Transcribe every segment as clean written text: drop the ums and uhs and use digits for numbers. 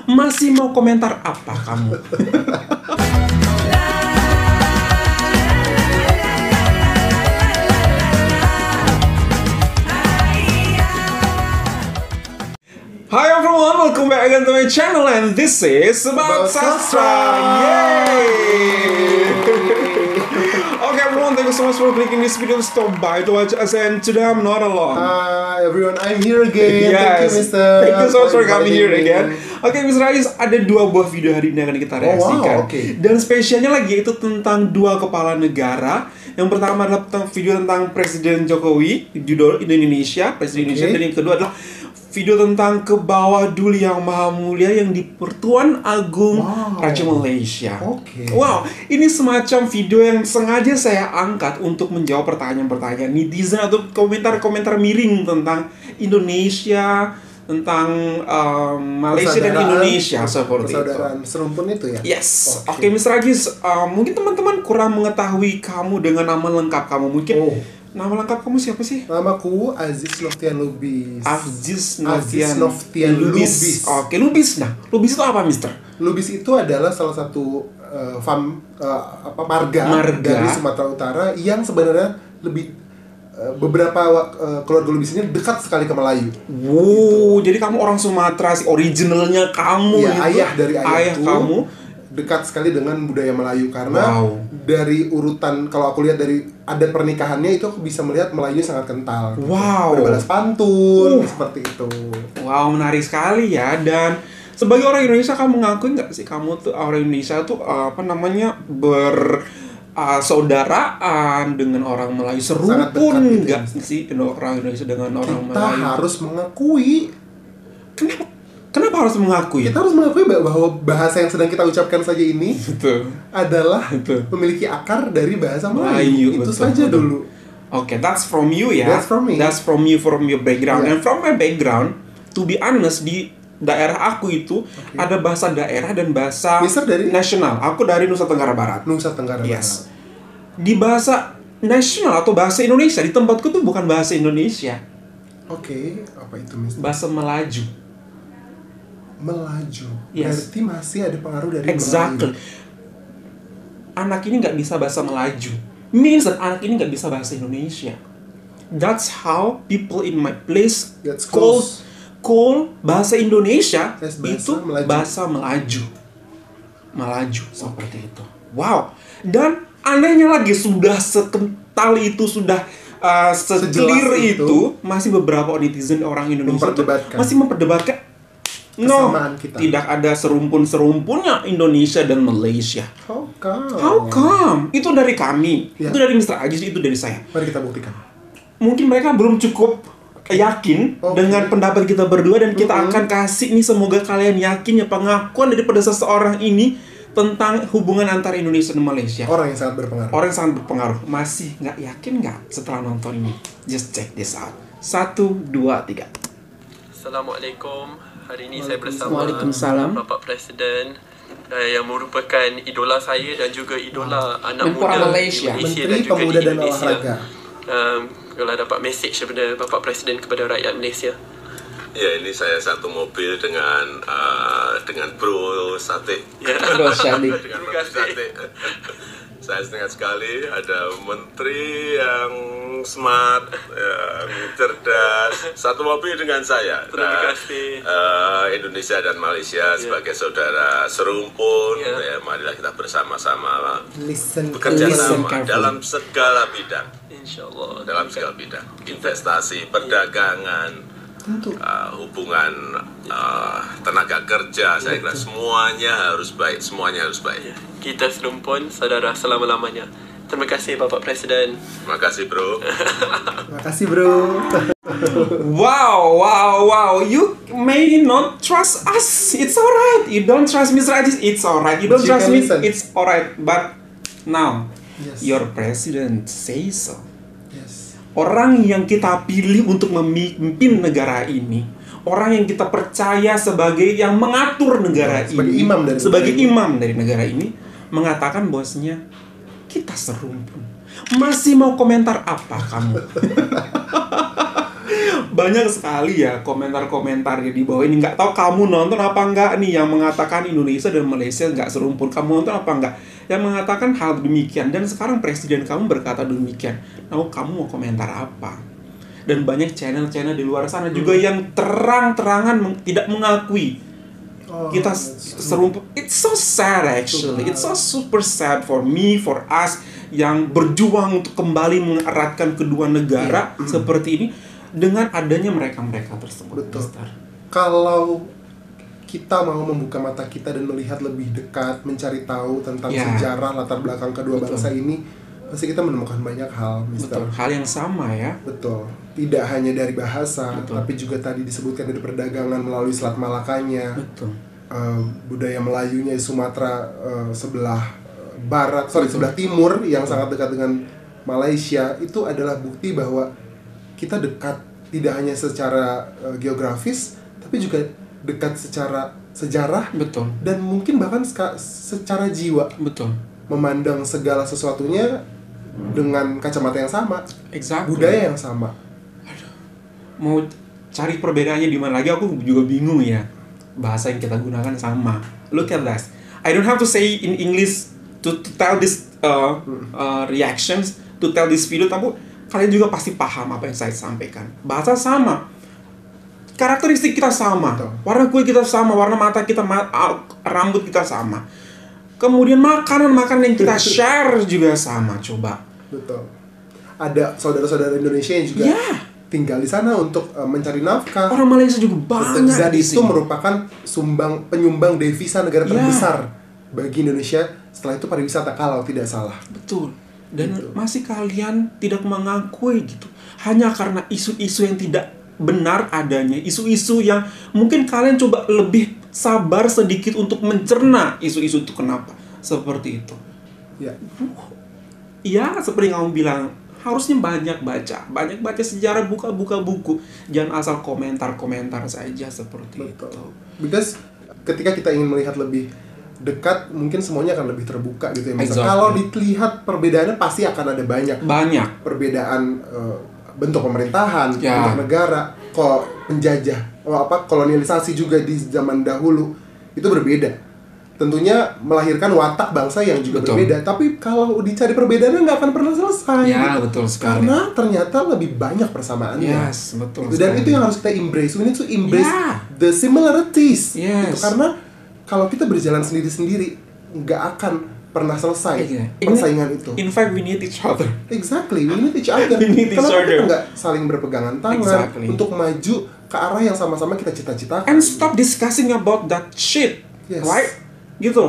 Masih mau komentar apa kamu? Hi everyone, welcome back again to my channel and this is About Sastra. Yay! Okay everyone, thank you so much for clicking this video. Stop by to watch us and today I'm not alone. Hi everyone, I'm here again. Yes. Thank you Mr. Thank you so much for coming here again. Oke, Mr. Rais, ada dua buah video hari ini yang akan kita reaksikan. Okay. Dan spesialnya lagi itu tentang dua kepala negara. Yang pertama adalah video tentang Presiden Jokowi, judul Indonesia, Presiden Indonesia. Dan yang kedua adalah video tentang ke bawah dulu yang maha mulia yang di Pertuan Agung Raja Malaysia. Wow, ini semacam video yang sengaja saya angkat untuk menjawab pertanyaan-pertanyaan netizen atau komentar-komentar miring tentang Indonesia, tentang Malaysia dan Indonesia seperti itu. Persaudaraan serumpun itu ya? Yes. Oke, Mr. Agis, mungkin teman-teman kurang mengetahui kamu dengan nama lengkap kamu. Mungkin nama lengkap kamu siapa sih? Namaku Aziz Noftian Lubis. Aziz Noftian Lubis. Oke, Lubis. Nah, Lubis itu apa, Mister? Lubis itu adalah salah satu marga dari Sumatera Utara yang sebenarnya lebih beberapa keluarga Lubis ini dekat sekali ke Melayu. Wow, gitu. Jadi kamu orang Sumatera sih, originalnya kamu ya, gitu. Ayah dari ayah kamu dekat sekali dengan budaya Melayu karena dari urutan, kalau aku lihat dari adat pernikahannya itu aku bisa melihat Melayu sangat kental. Wow. Berbalas pantun seperti itu. Wow, menarik sekali ya. Dan sebagai orang Indonesia, kamu mengakui nggak sih kamu tuh orang Indonesia tuh saudaraan dengan orang Melayu, serumpun nggak sih orang Indonesia dengan orang Melayu? Kita harus mengakui. Kenapa harus mengakui? Kita harus mengakui bahwa bahasa yang sedang kita ucapkan saja ini adalah memiliki akar dari bahasa Melayu. Itu saja dulu. Oke, that's from you ya. That's from me. That's from you, from your background. And from my background, to be honest, di daerah aku itu ada bahasa daerah dan bahasa nasional. Aku dari Nusa Tenggara Barat. Nusa Tenggara Barat. Yes. Di bahasa nasional atau bahasa Indonesia, di tempatku tuh bukan bahasa Indonesia. Oke, apa itu Mister? Bahasa Melaju. Melaju. Yes. Berarti masih ada pengaruh dari Melayu. Anak ini nggak bisa bahasa Melaju. Means that anak ini nggak bisa bahasa Indonesia. That's how people in my place call bahasa Indonesia itu bahasa Melaju. Melaju seperti itu. Wow. Dan anehnya lagi, sudah sekental itu, sudah seclear itu, masih beberapa netizen orang Indonesia masih memperdebatkan. No, tidak ada serumpun-serumpunnya Indonesia dan Malaysia. How come? How come? Itu dari kami. Itu dari Mr. Ajis, itu dari saya. Mari kita buktikan. Mungkin mereka belum cukup yakin dengan pendapat kita berdua, dan kita akan kasih nih, semoga kalian yakin ya, pengakuan daripada seseorang ini tentang hubungan antara Indonesia dan Malaysia. Orang yang sangat berpengaruh. Orang yang sangat berpengaruh. Masih nggak yakin nggak setelah nonton ini? Just check this out. 1, 2, 3. Assalamualaikum. Hari ini saya bersama Bapak Presiden yang merupakan idola saya dan juga idola anak muda Malaysia dan juga di Indonesia. Kalau dapat mesej daripada Bapak Presiden kepada rakyat Malaysia. Ya, ini saya satu mobil dengan Bro Sate. Ya, Bro Sate. Dengan Bro Sate. Saya senang sekali ada menteri yang smart, yang cerdas, satu mobil dengan saya. Terima kasih. Indonesia dan Malaysia sebagai saudara serumpun, marilah kita bersama-sama bekerja sama dalam segala bidang. Insyaallah. Dalam segala bidang, investasi, perdagangan, hubungan tenaga kerja, saya kira semuanya harus baik, Kita serumpun saudara selama-lamanya. Terima kasih Bapak Presiden. Terima kasih Bro. Terima kasih Bro. Wow. You may not trust us. It's alright. You don't trust Mr. Ajis. It's alright. You don't trust me. It's alright. But now, your president says so. Orang yang kita pilih untuk memimpin negara ini, orang yang kita percaya sebagai yang mengatur negara ini, sebagai imam dari negara ini, mengatakan bosnya, kita serumpun. Masih mau komentar apa kamu? Banyak sekali ya komentar-komentarnya di bawah ini. Nggak tahu kamu nonton apa enggak nih yang mengatakan Indonesia dan Malaysia nggak serumpun. Kamu nonton apa enggak? Yang mengatakan hal demikian. Dan sekarang presiden kamu berkata demikian. Nah, kamu mau komentar apa? Dan banyak channel-channel di luar sana juga yang terang-terangan tidak mengakui kita serumpun. It's so sad actually. It's so super sad for me, for us yang berjuang untuk kembali mengeratkan kedua negara seperti ini dengan adanya mereka-mereka tersebut. Betul. Kalau kita mau membuka mata kita dan melihat lebih dekat, mencari tahu tentang sejarah latar belakang kedua bangsa ini, pasti kita menemukan banyak hal, Mister. Betul. Hal yang sama ya. Betul. Tidak hanya dari bahasa, tapi juga tadi disebutkan dari perdagangan melalui Selat Malakanya. Betul. Budaya Melayunya di Sumatera sebelah sebelah timur yang sangat dekat dengan Malaysia, itu adalah bukti bahwa kita dekat tidak hanya secara geografis, tapi juga dekat secara sejarah. Betul. Dan mungkin bahkan secara jiwa. Betul. Memandang segala sesuatunya dengan kacamata yang sama, budaya yang sama. Mau cari perbedaannya di mana lagi, aku juga bingung ya. Bahasa yang kita gunakan sama. Look at that. I don't have to say in English to tell this reactions, to tell this video, tapi kalian juga pasti paham apa yang saya sampaikan. Bahasa sama, karakteristik kita sama, warna kulit kita sama, warna mata kita, rambut kita sama. Kemudian makanan yang kita share juga sama. Coba. Betul. Ada saudara-saudara Indonesia yang juga tinggal di sana untuk mencari nafkah. Orang Malaysia juga banyak. Dan itu merupakan penyumbang devisa negara terbesar bagi Indonesia. Setelah itu pariwisata kalau tidak salah. Betul. Dan masih kalian tidak mengakui gitu. Hanya karena isu-isu yang tidak benar adanya. Isu-isu yang mungkin kalian coba lebih sabar sedikit untuk mencerna isu-isu itu kenapa seperti itu. Ya, seperti kamu bilang, harusnya banyak baca sejarah, buka buku. Jangan asal komentar saja seperti itu. Because ketika kita ingin melihat lebih dekat, mungkin semuanya akan lebih terbuka gitu ya. Kalau dilihat perbedaannya pasti akan ada banyak perbedaan bentuk pemerintahan, bentuk negara, penjajah, kolonialisasi juga di zaman dahulu itu berbeda. Tentunya melahirkan watak bangsa yang juga berbeda. Tapi kalau dicari perbedaannya nggak akan pernah selesai. Ya, betul sekali. Karena ternyata lebih banyak persamaannya. Yes, betul. Dan itu yang harus kita embrace. We need to embrace the similarities. Yes. Itu karena kalau kita berjalan sendiri-sendiri, nggak akan pernah selesai persaingan itu. In fact, we need each other. Exactly, we need each other. Kenapa kita nggak saling berpegangan tangan untuk maju ke arah yang sama-sama kita cita-citakan? And stop discussing about that shit, right? Gitu.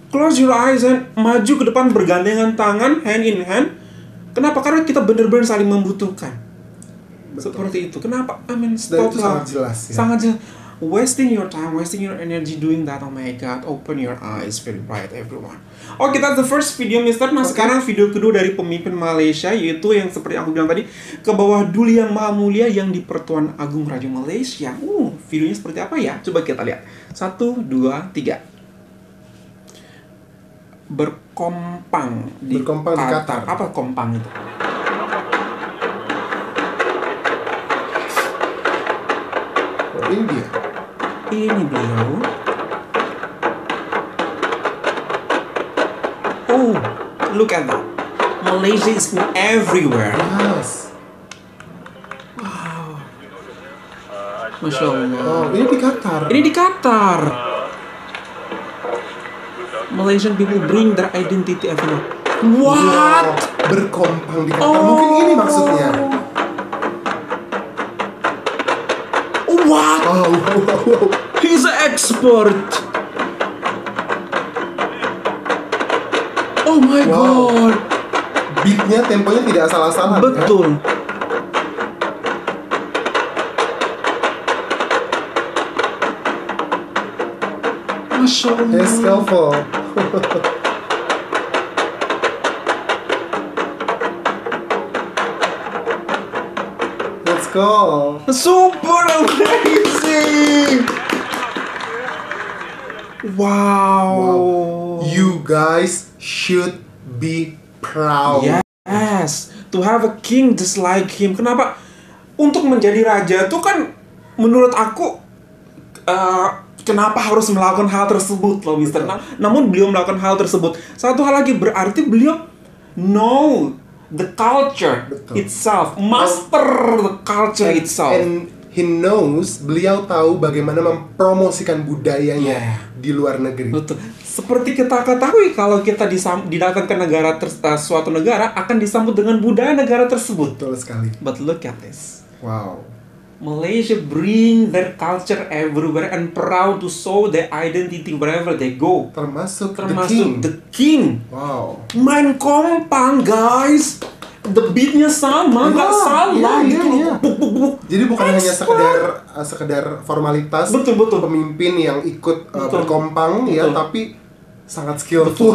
Close your eyes and maju ke depan bergandengan tangan, hand in hand. Kenapa? Karena kita benar-benar saling membutuhkan. Seperti itu. Kenapa? Dan Stop itu sangat jelas. Sangat jelas. Wasting your time, wasting your energy doing that. Oh my god, open your eyes, feel bright everyone. Oke, that's the first video, Mister. Nah, sekarang video kedua dari pemimpin Malaysia, yaitu yang seperti aku bilang tadi, ke bawah Duli Yang Maha Mulia yang di Pertuan Agung Raja Malaysia. Videonya seperti apa ya? Coba kita lihat. 1, 2, 3. Berkompang di Qatar. Apa kompang itu? Ini dia. Ini beliau. Oh, look at that. Malaysia is everywhere. Yes. Wow. Masya Allah. Oh, ini di Qatar. Ini di Qatar. Malaysian people bring their identity everywhere. What? Berkompang di Qatar. Mungkin ini maksudnya. What? Wow. He's an expert. Oh my god. Beatnya, temponya tidak asal-asalan. Betul. Kan? Masya Allah. He's skillful. Let's go. Super amazing. Wow. You guys should be proud. Yes. To have a king just like him. Kenapa? untuk menjadi raja tuh kan menurut aku kenapa harus melakukan hal tersebut loh Mister. Namun beliau melakukan hal tersebut. Satu hal lagi berarti beliau know the culture itself, master the culture itself. And he knows, beliau tahu bagaimana mempromosikan budayanya di luar negeri. Betul. Seperti kita ketahui kalau kita didatang ke negara suatu negara akan disambut dengan budaya negara tersebut. Betul sekali. But look at this. Wow. Malaysia bring their culture everywhere and proud to show their identity wherever they go. Termasuk the king. Wow. Main kompang guys. The beatnya sama, nggak salah gitu. Jadi bukan hanya sekedar formalitas. Betul. Pemimpin yang ikut berkompang ya, tapi sangat skillful.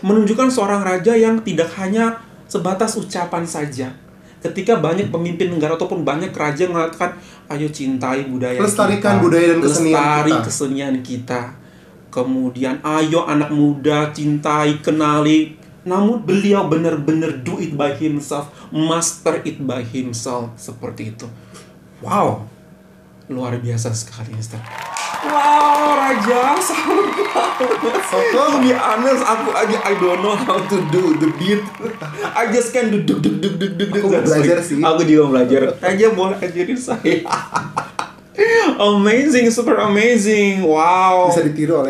Menunjukkan seorang raja yang tidak hanya sebatas ucapan saja. Ketika banyak pemimpin negara ataupun banyak raja mengatakan, ayo cintai budaya lestarikan kita, budaya dan kesenian kita. Kemudian ayo anak muda cintai, kenali. Namun beliau benar-benar do it by himself, master it by himself, seperti itu. Wow, luar biasa sekali, Mister. Wow, raja, so to be honest, aku aja I don't know how to do the beat. I just can do duk. Aku belajar sih. Aku juga belajar. Raja boleh ajarin saya. Amazing, super amazing. Wow.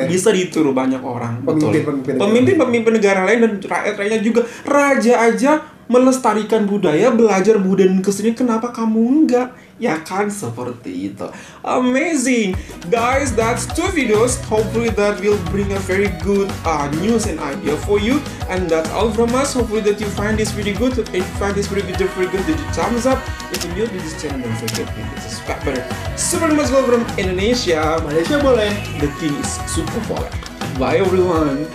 Bisa ditiru banyak orang. Pemimpin negara lain dan rakyat-rakyatnya juga. Raja aja melestarikan budaya, belajar budaya dan kesenian. Kenapa kamu enggak? Ya kan, seperti itu. Amazing. Guys, that's 2 videos. Hopefully that will bring a very good news and idea for you. And that's all from us. Hopefully that you find this video good. If you find this video good, do thumbs up. If you're new to this channel, don't forget to subscribe button. Super much love from Indonesia. Malaysia boleh. The king is super boleh. Bye everyone.